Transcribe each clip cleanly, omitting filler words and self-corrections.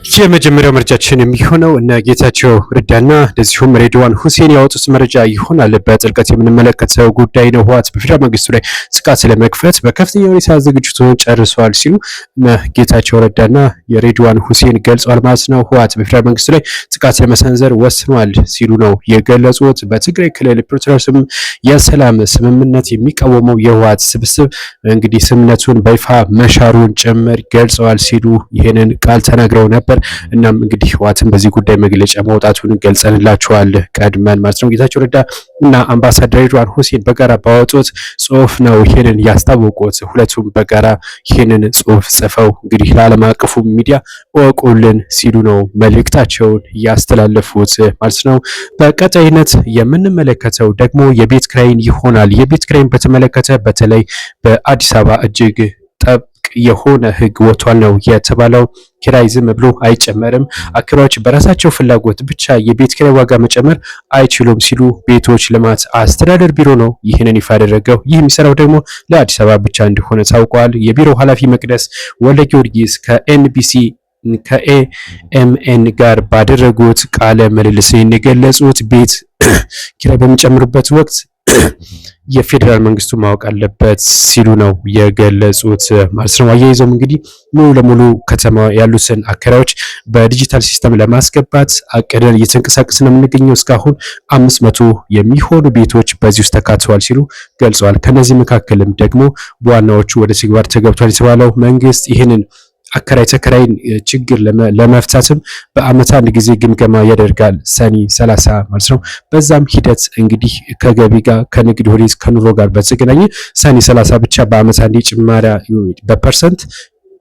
የመጀመሪያው መረጃችን የሚሆነው እነ ጌታቸው ረዳና እንደዚሁም ሬድዋን ሁሴን ያወጡት መረጃ ይሆናል። በጥልቀት የምንመለከተው ጉዳይ ነው። ህወሓት በፌዴራል መንግስቱ ላይ ጥቃት ለመክፈት በከፍተኛ ሁኔታ ዝግጅቱን ጨርሷል ሲሉ እነ ጌታቸው ረዳና የሬድዋን ሁሴን ገልጸዋል ማለት ነው። ህወሓት በፌዴራል መንግስቱ ላይ ጥቃት ለመሰንዘር ወስኗል ሲሉ ነው የገለጹት። በትግራይ ክልል ፕሪቶሪያ የሰላም ስምምነት የሚቃወመው የህወሓት ስብስብ እንግዲህ ስምምነቱን በይፋ መሻሩን ጭምር ገልጸዋል ሲሉ ይህንን ቃል ተናግረው ነበር። እናም እንግዲህ ህወሓትን በዚህ ጉዳይ መግለጫ ማውጣቱን ገልጸንላችኋል ቀድመን ማለት ነው። ጌታቸው ረዳ እና አምባሳደር ሬድዋን ሁሴን በጋራ ባወጡት ጽሁፍ ነው ይህንን ያስታወቁት። ሁለቱም በጋራ ይህንን ጽሁፍ ጽፈው እንግዲህ ለዓለም አቀፉ ሚዲያ እወቁልን ሲሉ ነው መልእክታቸውን ያስተላለፉት ማለት ነው። በቀጣይነት የምንመለከተው ደግሞ የቤት ኪራይን ይሆናል። የቤት ኪራይን በተመለከተ በተለይ በአዲስ አበባ እጅግ ጥብቅ የሆነ ህግ ወጥቷል ነው የተባለው። ኪራይ ዝም ብሎ አይጨመርም። አከራዮች በራሳቸው ፍላጎት ብቻ የቤት ኪራይ ዋጋ መጨመር አይችሉም ሲሉ ቤቶች ልማት አስተዳደር ቢሮ ነው ይህንን ይፋ ያደረገው። ይህ የሚሰራው ደግሞ ለአዲስ አበባ ብቻ እንደሆነ ታውቋል። የቢሮው ኃላፊ መቅደስ ወልደ ጊዮርጊስ ከኤኤምኤን ጋር ባደረጉት ቃለ ምልልስ የገለጹት ቤት ኪራይ በሚጨምሩበት ወቅት የፌዴራል መንግስቱ ማወቅ አለበት ሲሉ ነው የገለጹት ማለት ነው። አያይዘውም እንግዲህ ሙሉ ለሙሉ ከተማ ያሉትን አከራዮች በዲጂታል ሲስተም ለማስገባት አቅደን እየተንቀሳቀስን ነው የምንገኘው። እስካሁን 500 የሚሆኑ ቤቶች በዚህ ውስጥ ተካተዋል ሲሉ ገልጸዋል። ከነዚህ መካከልም ደግሞ በዋናዎቹ ወደ ተግባር ተገብቷል የተባለው መንግስት ይህንን አከራይ ተከራይን ችግር ለመፍታትም በአመት አንድ ጊዜ ግምገማ ያደርጋል ሰኔ 30 ማለት ነው። በዛም ሂደት እንግዲህ ከገቢ ጋር ከንግድ ሁኔታ ከኑሮ ጋር በተገናኘ ሰኔ 30 ብቻ በአመት አንድ ጭማሪ በፐርሰንት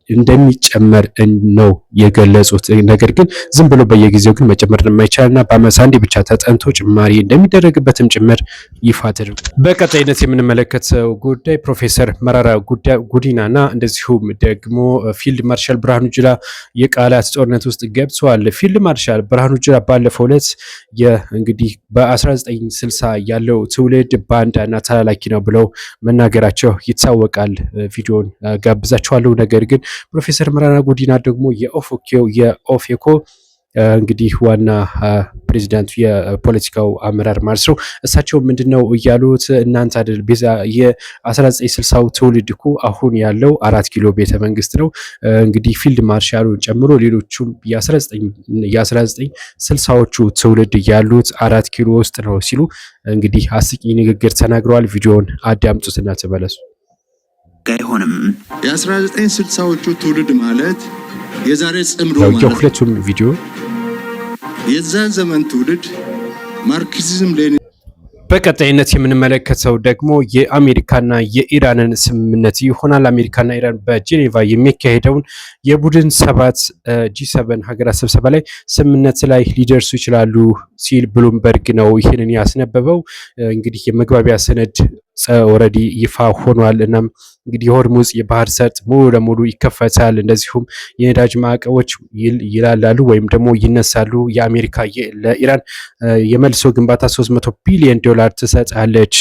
እንደሚጨመር ነው የገለጹት። ነገር ግን ዝም ብሎ በየጊዜው ግን መጨመር የማይቻልና በአመት አንዴ ብቻ ተጠንቶ ጭማሪ እንደሚደረግበትም ጭምር ይፋ ተደርጓል። በቀጣይነት የምንመለከተው ጉዳይ ፕሮፌሰር መራራ ጉዲናና እንደዚሁም ደግሞ ፊልድ ማርሻል ብርሃኑ ጁላ የቃላት ጦርነት ውስጥ ገብተዋል። ፊልድ ማርሻል ብርሃኑ ጁላ ባለፈው ዕለት እንግዲህ በ1960 ያለው ትውልድ ባንዳና ተላላኪ ነው ብለው መናገራቸው ይታወቃል። ቪዲዮን ጋብዛችኋለሁ። ነገር ግን ፕሮፌሰር መራራ ጉዲና ደግሞ የኦፌኮ እንግዲህ ዋና ፕሬዚዳንቱ የፖለቲካው አመራር ማለት ነው። እሳቸው ምንድነው እያሉት እናንተ አይደል የ1960ው ትውልድ እኮ አሁን ያለው 4 ኪሎ ቤተ መንግስት ነው። እንግዲህ ፊልድ ማርሻሉን ጨምሮ ሌሎቹም የ1960ዎቹ ትውልድ ያሉት 4 ኪሎ ውስጥ ነው ሲሉ እንግዲህ አስቂኝ ንግግር ተናግረዋል። ቪዲዮውን አዳምጡትና ተመለሱ። አይሆንም። የ1960ዎቹ ትውልድ ማለት የዛሬ ጽምዶ ማለት የሁለቱም ቪዲዮ የዛን ዘመን ትውልድ ማርክሲዝም ሌኒን። በቀጣይነት የምንመለከተው ደግሞ የአሜሪካና የኢራንን ስምምነት ይሆናል። አሜሪካና ኢራን በጄኔቫ የሚካሄደውን የቡድን 7 G7 ሀገራት ስብሰባ ላይ ስምምነት ላይ ሊደርሱ ይችላሉ ሲል ብሉምበርግ ነው ይህንን ያስነበበው። እንግዲህ የመግባቢያ ሰነድ ኦልሬዲ ይፋ ሆኗል። እናም እንግዲህ የሆርሙዝ የባህር ሰርጥ ሙሉ ለሙሉ ይከፈታል። እንደዚሁም የነዳጅ ማዕቀቦች ይላላሉ ወይም ደግሞ ይነሳሉ። የአሜሪካ ለኢራን የመልሶ ግንባታ $300 ቢሊዮን ትሰጣለች።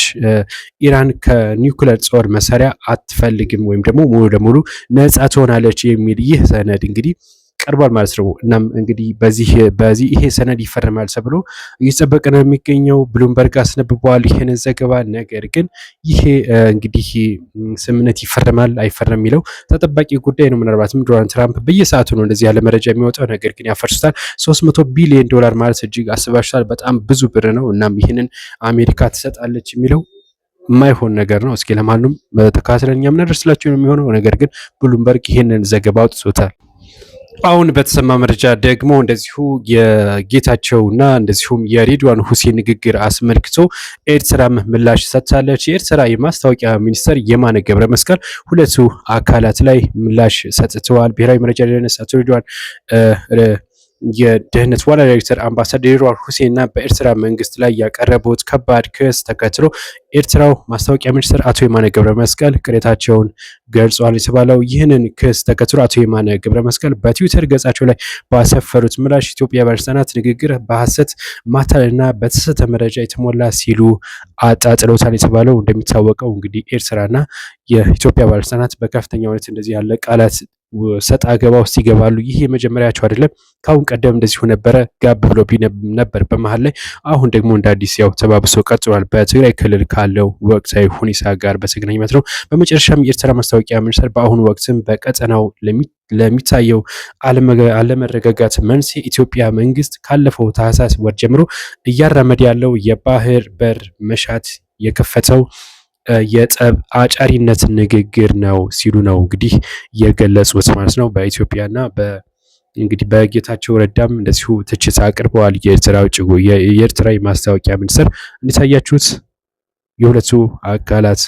ኢራን ከኒውክሌር ጦር መሳሪያ አትፈልግም ወይም ደግሞ ሙሉ ለሙሉ ነጻ ትሆናለች የሚል ይህ ሰነድ እንግዲህ ቀርቧል ማለት ነው። እናም እንግዲህ በዚህ ይሄ ሰነድ ይፈረማል ተብሎ እየተጠበቀ ነው የሚገኘው። ብሉምበርግ አስነብበዋል ይሄን ዘገባ። ነገር ግን ይሄ እንግዲህ ስምምነት ይፈረማል አይፈረም የሚለው ተጠባቂ ጉዳይ ነው። ምናልባትም ዶናልድ ትራምፕ በየሰዓቱ ነው እንደዚህ ያለ መረጃ የሚወጣው። ነገር ግን ያፈርሱታል። $300 ቢሊዮን ማለት እጅግ አስባችኋል፣ በጣም ብዙ ብር ነው። እናም ይህንን አሜሪካ ትሰጣለች የሚለው የማይሆን ነገር ነው። እስኪ ለማንም ተካትለኛ ምናደርስላችሁ ነው የሚሆነው። ነገር ግን ብሉምበርግ ይህንን ዘገባ አውጥቶታል። አሁን በተሰማ መረጃ ደግሞ እንደዚሁ የጌታቸውና እንደዚሁም የሬድዋን ሁሴን ንግግር አስመልክቶ ኤርትራም ምላሽ ሰጥታለች። የኤርትራ የማስታወቂያ ሚኒስተር የማነ ገብረ መስቀል ሁለቱ አካላት ላይ ምላሽ ሰጥተዋል። ብሔራዊ መረጃ ደህንነት አቶ ሬድዋን የደህንነት ዋና ዳይሬክተር አምባሳደር ሬድዋን ሁሴንና በኤርትራ መንግስት ላይ ያቀረቡት ከባድ ክስ ተከትሎ ኤርትራው ማስታወቂያ ሚኒስትር አቶ የማነ ገብረ መስቀል ቅሬታቸውን ገልጿል የተባለው። ይህንን ክስ ተከትሎ አቶ የማነ ገብረ መስቀል በትዊተር ገጻቸው ላይ ባሰፈሩት ምላሽ ኢትዮጵያ ባለስልጣናት ንግግር በሐሰት ማታለልና በተሳሳተ መረጃ የተሞላ ሲሉ አጣጥለውታል የተባለው። እንደሚታወቀው እንግዲህ ኤርትራና የኢትዮጵያ ባለስልጣናት በከፍተኛ ሁኔታ እንደዚህ ያለ ቃላት ሰጣ ገባ ውስጥ ይገባሉ። ይሄ የመጀመሪያቸው አይደለም። ካሁን ቀደም እንደዚሁ ነበረ፣ ጋብ ብሎ ነበር በመሃል ላይ። አሁን ደግሞ እንደ አዲስ ያው ተባብሶ ቀጥሏል። በትግራይ ክልል ካለው ወቅታዊ ሁኔታ ጋር በተገናኘ ነው። በመጨረሻም የኤርትራ ማስታወቂያ ሚኒስትር በአሁኑ ወቅትም በቀጠናው ለሚታየው አለመረጋጋት መንስኤ ኢትዮጵያ መንግስት ካለፈው ታህሳስ ወር ጀምሮ እያራመደ ያለው የባህር በር መሻት የከፈተው የጠብ አጫሪነት ንግግር ነው ሲሉ ነው እንግዲህ የገለጹት ማለት ነው። በኢትዮጵያና እንግዲህ በጌታቸው ረዳም እንደዚሁ ትችት አቅርበዋል። የኤርትራ ማስታወቂያ ሚኒስትር እንዲታያችሁት የሁለቱ አካላት